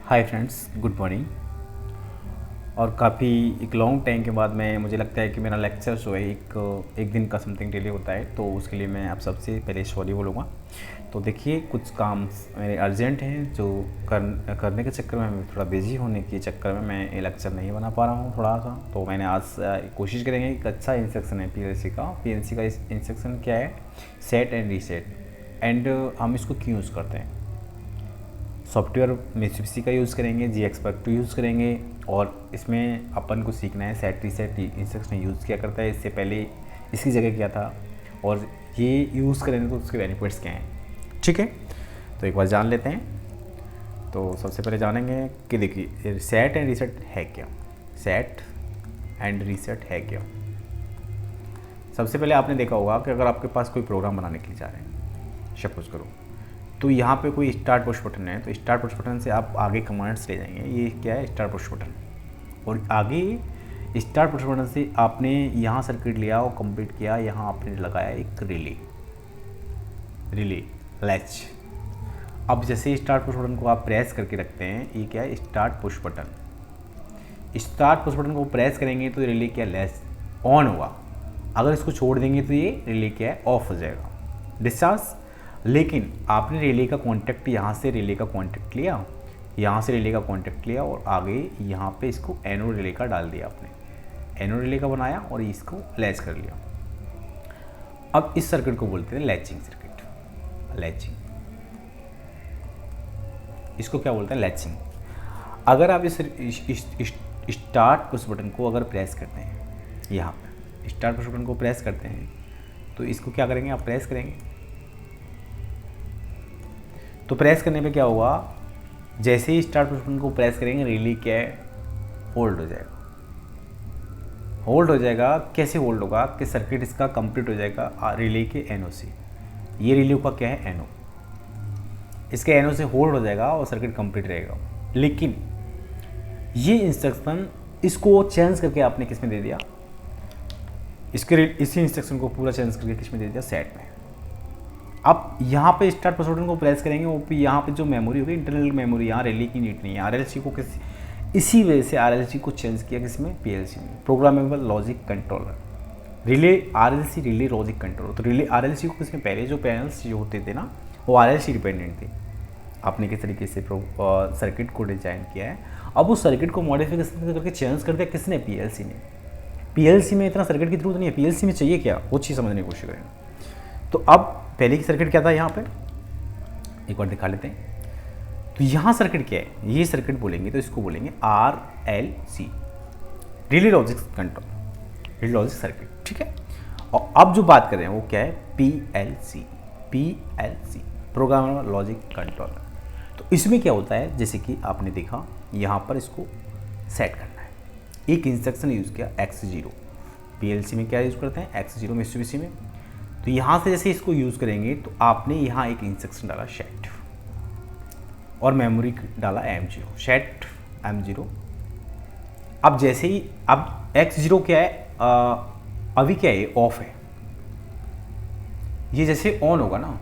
Hi friends, good morning. और काफ़ी एक लॉन्ग टाइम के बाद मुझे लगता है कि मेरा लेक्चर जो है एक दिन का समथिंग डिले होता है, तो उसके लिए मैं आप सबसे पहले सॉरी बोलूँगा। तो देखिए, कुछ काम मेरे अर्जेंट हैं जो करने के चक्कर में, मैं थोड़ा बिजी होने के चक्कर में मैं ये लेक्चर नहीं बना पा रहा हूँ थोड़ा सा। तो मैंने आज कोशिश करेंगे। एक अच्छा इंस्ट्रक्शन है पीएलसी का इंस्ट्रक्शन क्या है, सेट एंड रीसेट। एंड हम इसको क्यों यूज़ करते हैं। सॉफ्टवेयर मित्सुबिशी का यूज़ करेंगे, जी एक्सपर्ट यूज़ करेंगे। और इसमें अपन को सीखना है सेट रीसेट इंस्ट्रक्शन यूज़ किया करता है, इससे पहले इसकी जगह क्या था और ये यूज़ करेंगे तो उसके बेनिफिट्स क्या हैं। ठीक है, तो एक बार जान लेते हैं। तो सबसे पहले जानेंगे कि देखिए सेट एंड रीसेट है क्या। सेट एंड रीसेट है क्या। सबसे पहले आपने देखा होगा कि अगर आपके पास कोई प्रोग्राम बनाने के लिए जा रहे हैं, सपोज करो, तो यहाँ पे कोई स्टार्ट पुश बटन है, तो स्टार्ट पुश बटन से आप आगे कमांड्स ले जाएंगे। ये क्या है, स्टार्ट पुश बटन। और आगे स्टार्ट पुश बटन से आपने यहाँ सर्किट लिया और कंप्लीट किया, यहाँ आपने लगाया एक रिले लैच। अब जैसे स्टार्ट पुश बटन को आप प्रेस करके रखते हैं, ये क्या है, start push button. Start push button को प्रेस करेंगे तो रिले क्या, लैच ऑन होगा। अगर इसको छोड़ देंगे तो ये रिले क्या है, ऑफ हो जाएगा, डिस्चार्ज। लेकिन आपने रिले का कांटेक्ट यहाँ से रिले का कांटेक्ट लिया, यहाँ से रिले का कांटेक्ट लिया और आगे यहाँ पे इसको एनोड रिले का डाल दिया आपने, एनोड रिले का बनाया और इसको लैच कर लिया। अब इस सर्किट को बोलते हैं लैचिंग सर्किट। लैचिंग, इसको क्या बोलते हैं, लैचिंग। अगर आप इस स्टार्ट पुश बटन को अगर प्रेस करते हैं, यहाँ पे स्टार्ट पुश बटन को प्रेस करते हैं, तो इसको क्या करेंगे, आप प्रेस करेंगे। तो प्रेस करने पे क्या होगा, जैसे ही स्टार्ट पुश बटन को प्रेस करेंगे, रिले क्या है, होल्ड हो जाएगा। होल्ड हो जाएगा, कैसे होल्ड होगा कि सर्किट इसका कंप्लीट हो जाएगा रिले के एनओ से। ये रिले का क्या है, एनओ, इसके एनओ से होल्ड हो जाएगा और सर्किट कंप्लीट रहेगा। लेकिन ये इंस्ट्रक्शन इसको चेंज करके आपने किस में दे दिया, इसी इंस्ट्रक्शन को पूरा चेंज करके किस में दे दिया, सेट में। अब यहाँ पे स्टार्ट पुश बटन को प्रेस करेंगे, वो भी यहाँ पे जो मेमोरी होगी, इंटरनल मेमोरी, यहाँ रिले की नीड नहीं है। आरएलसी को इसी वजह से आरएलसी को चेंज किया किसमें, पीएलसी में, programmable logic controller. Relay RLC relay logic controller. तो रिले आरएलसी को किसमें, पहले जो पैनल्स जो होते थे ना, वो आरएलसी डिपेंडेंट थे। आपने किस तरीके से सर्किट को डिजाइन किया है, अब उस सर्किट को मॉडिफिकेशन करके चेंज कर दिया किसने, पीएलसी ने। पीएलसी में इतना सर्किट की जरूरत नहीं है, पीएलसी में चाहिए क्या, वो चीज़ समझने की कोशिश करें। तो अब पहले की सर्किट क्या था, यहाँ पे एक बार दिखा लेते हैं। तो यहाँ सर्किट क्या है, ये सर्किट बोलेंगे तो इसको बोलेंगे RLC, relay logic control, relay logic circuit. ठीक है, और अब जो बात कर रहे हैं वो क्या है, पीएलसी, प्रोग्रामेबल लॉजिक कंट्रोलर। तो इसमें क्या होता है, जैसे कि आपने देखा यहाँ पर इसको सेट करना है, एक इंस्ट्रक्शन यूज़ किया x0। पीएलसी में क्या यूज़ करते हैं, x0 मित्सुबिशी में। तो यहाँ से जैसे इसको यूज़ करेंगे तो आपने यहाँ एक इंस्ट्रक्शन डाला सेट, और मेमोरी डाला m0, सेट m0। अब जैसे ही, अब x0 क्या है, अभी क्या है, ऑफ है। ये जैसे ऑन होगा ना,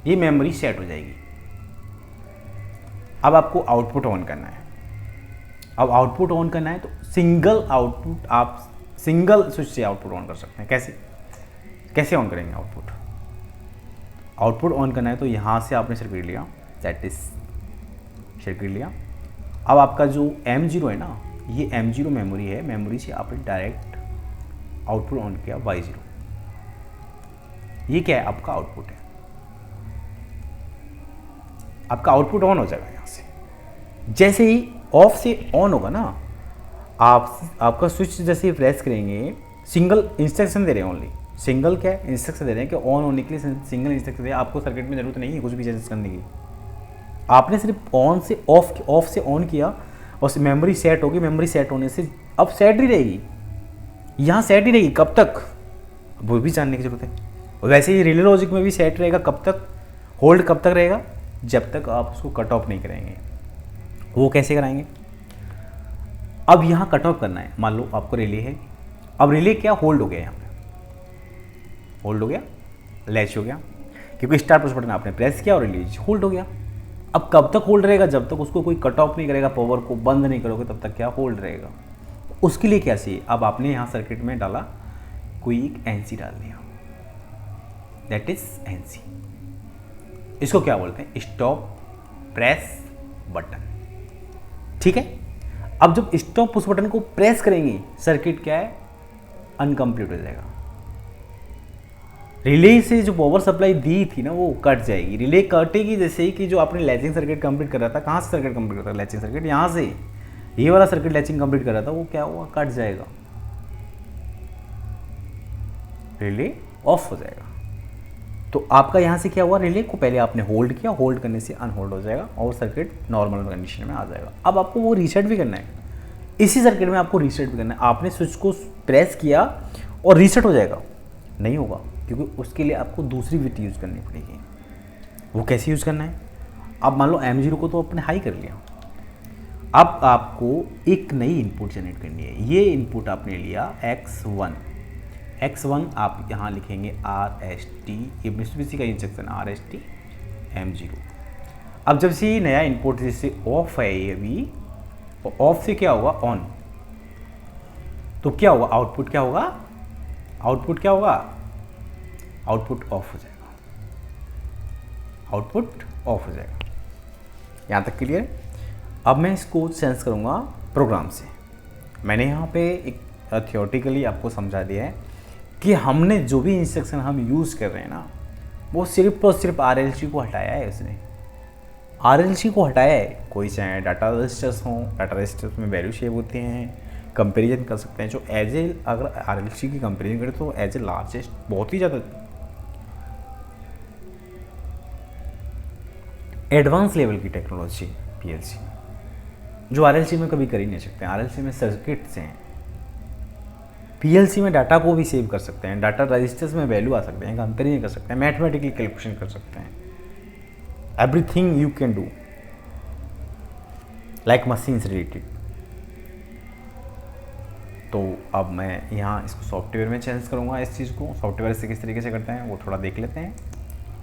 ये मेमोरी सेट हो जाएगी। अब आपको आउटपुट ऑन करना है। अब आउटपुट ऑन करना है तो सिंगल आउटपुट, आप सिंगल स्विच से आउटपुट ऑन कर सकते हैं। कैसे ऑन करेंगे आउटपुट, आउटपुट ऑन करना है तो यहाँ से आपने सर्किट लिया, दैट इज सर्किट लिया। अब आपका जो m0 है ना, ये m0 मेमोरी है, मेमोरी से आपने डायरेक्ट आउटपुट ऑन किया y0। ये क्या है, आपका आउटपुट है, आपका आउटपुट ऑन हो जाएगा। यहाँ से जैसे ही ऑफ से ऑन होगा ना, आपका स्विच जैसे ही प्रेस करेंगे, सिंगल इंस्ट्रक्शन दे रहे हैं, ओनली सिंगल क्या है, इंस्ट्रक्शन दे रहे हैं कि ऑन होने के लिए सिंगल इंस्ट्रक्शन दे रहे हैं। आपको सर्किट में जरूरत नहीं है कुछ भी चेंज करने की, आपने सिर्फ ऑन से ऑफ से ऑन किया और मेमोरी सेट होगी। मेमोरी सेट होने से अब सेट ही रहेगी, यहाँ सेट ही रहेगी, कब तक वो भी जानने की जरूरत है। वैसे ही रिले लॉजिक में भी सेट रहेगा, कब तक, होल्ड कब तक रहेगा, जब तक आप उसको कट ऑफ नहीं करेंगे। वो कैसे कराएंगे, अब यहाँ कट ऑफ करना है। मान लो आपको रिले है, अब रिले क्या, होल्ड हो गया, यहाँ पे होल्ड हो गया, लैच हो गया, क्योंकि स्टार्ट पुश बटन आपने प्रेस किया और रिले होल्ड हो गया। अब कब तक होल्ड रहेगा? जब तक उसको कोई कट ऑफ नहीं करेगा, पावर को बंद नहीं करोगे, तब तक क्या होल्ड रहेगा। उसके लिए क्या चाहिए? अब आपने यहाँ सर्किट में डाला कोई एक एनसी डाल दिया, दैट इज एनसी। इसको क्या बोलते हैं? Stop press button. ठीक है। अब जब स्टॉप पुश बटन को प्रेस करेंगे, सर्किट क्या है? अनकम्प्लीट हो जाएगा। रिले से जो पावर सप्लाई दी थी ना, वो कट जाएगी। रिले कटेगी जैसे ही कि जो आपने लैचिंग सर्किट कंप्लीट कर रहा था, कहाँ से सर्किट कंप्लीट कर रहा था? लैचिंग सर्किट यहाँ से, ये वाला सर्किट लैचिंग कंप्लीट कर रहा था, वो क्या हुआ? कट जाएगा, रिले ऑफ हो जाएगा। तो आपका यहाँ से क्या हुआ? रिले को पहले आपने होल्ड किया, होल्ड करने से अनहोल्ड हो जाएगा और सर्किट नॉर्मल कंडीशन में आ जाएगा। अब आपको वो रीसेट भी करना है, इसी सर्किट में आपको रीसेट भी करना है। आपने स्विच को प्रेस किया और रीसेट हो जाएगा? नहीं होगा, क्योंकि उसके लिए आपको दूसरी बिट यूज़ करनी पड़ेगी। वो कैसे यूज़ करना है? अब मान लो M0 को तो आपने हाई कर लिया, अब आपको एक नई इनपुट जनरेट करनी है। ये इनपुट आपने लिया X1 आप यहाँ लिखेंगे RST, ये मित्सुबिशी का इंस्ट्रक्शन RST M0। अब जब से ये नया इनपुट जैसे ऑफ है, ये अभी ऑफ से क्या होगा? ऑन। तो क्या होगा? आउटपुट क्या होगा? आउटपुट क्या होगा? आउटपुट ऑफ हो जाएगा, आउटपुट ऑफ हो जाएगा। यहाँ तक क्लियर? अब मैं इसको सेंस करूँगा प्रोग्राम से। मैंने यहाँ पे एक थियोरेटिकली आपको समझा दिया है कि हमने जो भी इंस्ट्रक्शन हम यूज़ कर रहे हैं ना, वो सिर्फ और सिर्फ RLC को हटाया है। उसने RLC को हटाया है। कोई चाहे डाटा रजिस्टर्स हों, डाटा रजिस्टर्स में वैल्यू शेव होते हैं, कंपैरिजन कर सकते हैं। जो एज ए अगर RLC की कंपैरिजन करें तो एज ए लार्जेस्ट बहुत ही ज़्यादा एडवांस लेवल की टेक्नोलॉजी PLC, जो RLC में कभी कर ही नहीं सकते। RLC में सर्किट्स हैं, PLC में डाटा को भी सेव कर सकते हैं, डाटा रजिस्टर्स में वैल्यू आ सकते हैं, कंपेरिजन कर सकते हैं, मैथमेटिकली कैलकुलेशन कर सकते हैं। Everything you can do like machines related. तो अब मैं यहाँ इसको सॉफ्टवेयर में चेंज करूँगा। इस चीज़ को सॉफ्टवेयर से किस तरीके से करते हैं वो थोड़ा देख लेते हैं।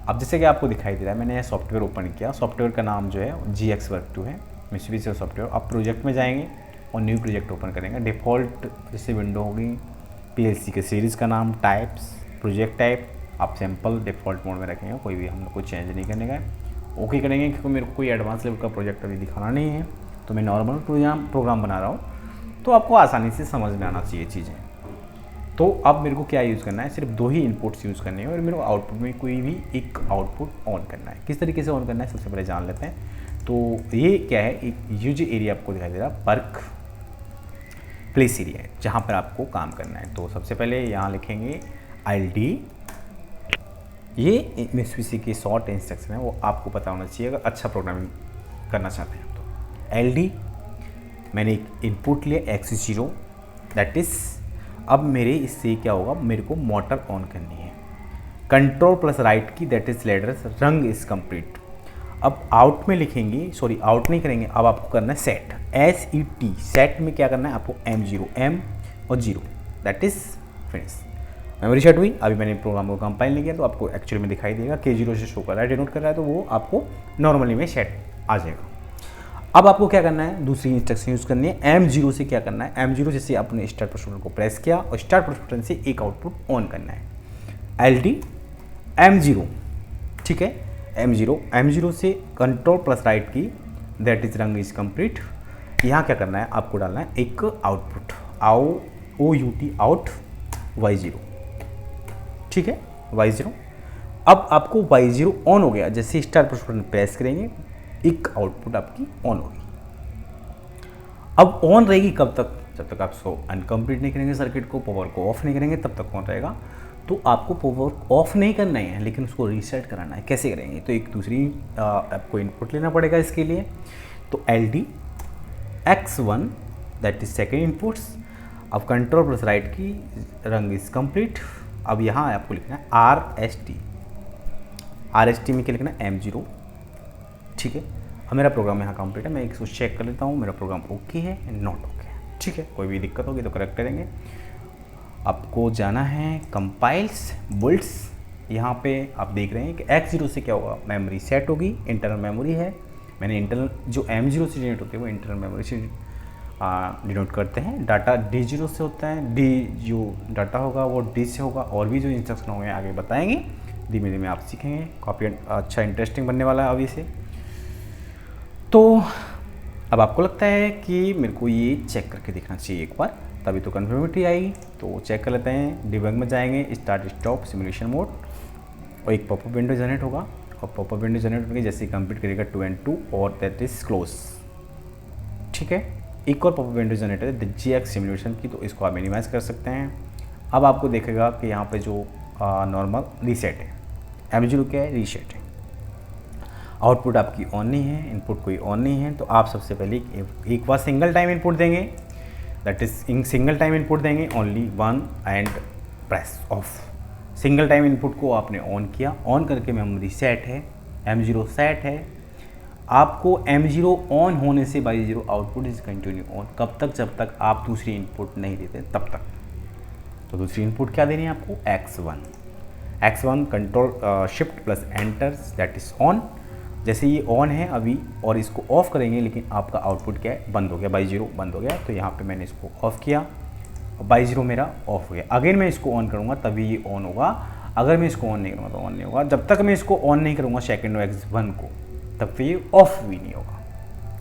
अब जैसे कि आपको दिखाई दे रहा है, मैंने यह सॉफ्टवेयर ओपन किया। सॉफ्टवेयर का नाम जो है GX Work 2 है, मित्सुबिशी सॉफ्टवेयर। आप प्रोजेक्ट में जाएंगे और न्यू प्रोजेक्ट ओपन करेंगे। डिफ़ॉल्ट जैसे विंडो होगी, PLC के सीरीज़ का नाम, टाइप्स, प्रोजेक्ट टाइप आप सैम्पल डिफ़ॉल्ट मोड में रखेंगे, कोई भी हम लोग को चेंज नहीं करने का है। ओके करेंगे, क्योंकि मेरे को कोई एडवांस लेवल का प्रोजेक्ट अभी दिखाना नहीं है, तो मैं नॉर्मल प्रोग्राम बना रहा हूँ, तो आपको आसानी से समझ में आना चाहिए चीज़ें। तो अब मेरे को क्या यूज़ करना है? सिर्फ 2 ही इनपुट्स यूज़ करने हैं और मेरे को आउटपुट में कोई भी एक आउटपुट ऑन करना है। किस तरीके से ऑन करना है सबसे पहले जान लेते हैं। तो ये क्या है? एक यूज एरिया आपको दिखाई दे रहा है, वर्क प्लेस एरिया है, जहाँ पर आपको काम करना है। तो सबसे पहले यहाँ लिखेंगे LD। ये मित्सुबिशी की शॉर्ट इंस्ट्रक्शन है, वो आपको पता होना चाहिए अगर अच्छा प्रोग्रामिंग करना चाहते हैं तो। LD मैंने एक इनपुट लिया X0, दैट इज़ अब मेरे इससे क्या होगा? मेरे को मोटर ऑन करनी है। कंट्रोल प्लस राइट की, दैट इज लेटर्स रंग इज कंप्लीट। अब आउट में लिखेंगे, सॉरी आउट नहीं करेंगे, अब आपको करना है सेट, SET। सेट में क्या करना है आपको? M और 0, that is finish. Memory set हुई। अभी मैंने प्रोग्राम को कंपाइल नहीं किया तो आपको एक्चुअली में दिखाई देगा K0 से शो कर रहा है, डिनोट कर रहा है, तो वो आपको नॉर्मली में सेट आ जाएगा। अब आपको क्या करना है? दूसरी इंस्ट्रक्शन यूज़ करनी है। M0 से क्या करना है? M0 जैसे आपने स्टार्ट पुश बटन को प्रेस किया और स्टार्ट पुश बटन से एक आउटपुट ऑन करना है, LD M0। ठीक है, M0 से कंट्रोल प्लस राइट की, दैट इज रंग इज कंप्लीट। यहाँ क्या करना है? आपको डालना है एक आउटपुट, OUT आउट Y0। ठीक है, Y0। अब आपको Y0 ऑन हो गया, जैसे स्टार्ट पुश बटन प्रेस करेंगे एक आउटपुट आपकी ऑन होगी। अब ऑन रहेगी कब तक? जब तक आप सो अनकम्प्लीट नहीं करेंगे सर्किट को, पावर को ऑफ नहीं करेंगे, तब तक ऑन रहेगा। तो आपको पावर ऑफ नहीं करना है, लेकिन उसको रीसेट कराना है। कैसे करेंगे? तो एक दूसरी आपको इनपुट लेना पड़ेगा इसके लिए। तो LD X1, that is second inputs. अब कंट्रोल प्लस राइट की, रंग इज कंप्लीट। अब यहाँ आपको लिखना है RST में क्या लिखना है? M0। ठीक है, अब मेरा प्रोग्राम यहाँ कंप्लीट है। मैं इसको चेक कर लेता हूँ, मेरा प्रोग्राम ओके है, नॉट ओके है। ठीक है, कोई भी दिक्कत होगी तो करेक्ट करेंगे। आपको जाना है कंपाइल्स बुल्ट्स। यहाँ पे आप देख रहे हैं कि X0 से क्या होगा? मेमोरी सेट होगी, इंटरनल मेमोरी है, मैंने इंटरनल जो M0 से डिनोट होते हैं वो इंटरनल मेमोरी से डिनोट करते हैं। डाटा D0 से होता है, D जो डाटा होगा वो D से होगा, और भी जो इंस्ट्रक्शन होंगे आगे बताएंगे, धीमे धीमे आप सीखेंगे। काफ़ी अच्छा इंटरेस्टिंग बनने वाला है अभी से। तो अब आपको लगता है कि मेरे को ये चेक करके देखना चाहिए एक बार, तभी तो कन्फर्मेटिव आएगी। तो चेक कर लेते हैं, डिबग में जाएंगे, स्टार्ट स्टॉप सिमुलेशन मोड, और एक पॉपअप विंडो जनरेट होगा, और पॉपअप विंडो जनरेट होगी जैसे कंप्लीट करेगा 2 and 2 और दैट इज क्लोज। ठीक है, एक और पॉपअप विंडो जनरेट है GX सिमुलेशन की, तो इसको आप मिनिमाइज कर सकते हैं। अब आपको देखेगा कि यहाँ पे जो नॉर्मल रीसेट है, M0 क्या है, रीसेट है। आउटपुट आपकी ऑन नहीं है, इनपुट कोई ऑन नहीं है, तो आप सबसे पहले एक बार सिंगल टाइम इनपुट देंगे, that is single time input देंगे only 1 and press off. Single time input को आपने ऑन किया, ऑन करके मेमोरी सेट है, M0 सेट है। आपको M0 ऑन होने से by 0 output is continue on, कब तक, जब तक आप दूसरी इनपुट नहीं देते तब तक। तो दूसरी इनपुट क्या देनी है आपको, X1 control shift plus enters, that is on. जैसे ये ऑन है अभी और इसको ऑफ करेंगे, लेकिन आपका आउटपुट क्या है, बंद हो गया, बाई 0 बंद हो गया। तो यहाँ पे मैंने इसको ऑफ किया, बाई 0 मेरा ऑफ हो गया। अगेन मैं इसको ऑन करूँगा तभी ये ऑन होगा, अगर मैं इसको ऑन नहीं करूँगा तो ऑन नहीं होगा। जब तक मैं इसको ऑन नहीं करूँगा सेकेंड X1 को, तब फिर ये ऑफ भी नहीं होगा,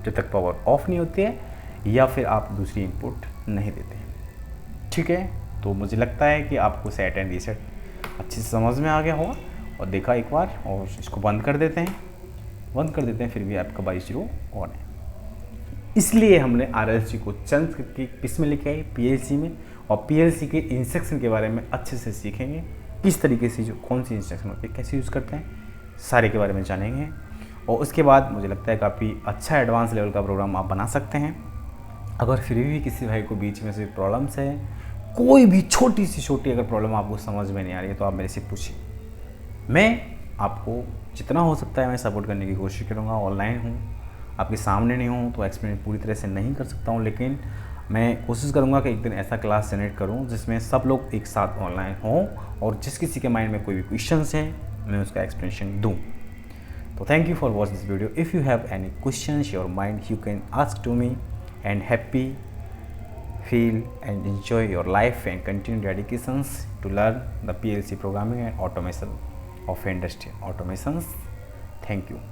जब तक पावर ऑफ नहीं होती है या फिर आप दूसरी इनपुट नहीं देते। ठीक है, तो मुझे लगता है कि आपको सेट एंड रीसेट अच्छे से समझ में आ गया होगा और देखा एक बार। और इसको बंद कर देते हैं, फिर भी आपका 22 ऑन है। इसलिए हमने RLC को चंद करके किस में लेके आए, PLC में, और PLC के इंस्ट्रक्शन के बारे में अच्छे से सीखेंगे, किस तरीके से जो कौन सी इंस्ट्रक्शन होती है, कैसे यूज़ करते हैं, सारे के बारे में जानेंगे। और उसके बाद मुझे लगता है काफ़ी अच्छा एडवांस लेवल का प्रोग्राम आप बना सकते हैं। अगर फिर भी किसी भाई को बीच में से प्रॉब्लम्स है, कोई भी छोटी से छोटी अगर प्रॉब्लम आपको समझ में नहीं आ रही है, तो आप मेरे से पूछिए, मैं आपको जितना हो सकता है मैं सपोर्ट करने की कोशिश करूँगा। ऑनलाइन हूँ, आपके सामने नहीं हूँ, तो एक्सप्लेन पूरी तरह से नहीं कर सकता हूँ, लेकिन मैं कोशिश करूँगा कि एक दिन ऐसा क्लास जनरेट करूँ जिसमें सब लोग एक साथ ऑनलाइन हों, और जिस किसी के माइंड में कोई भी क्वेश्चंस है मैं उसका एक्सप्लेनेशन दूँ। तो thank you for watch this video. If you have any questions your mind, you can ask to me, and happy feel and enjoy your life and continue dedications to learn the PLC programming and automation of industrial automations. Thank you.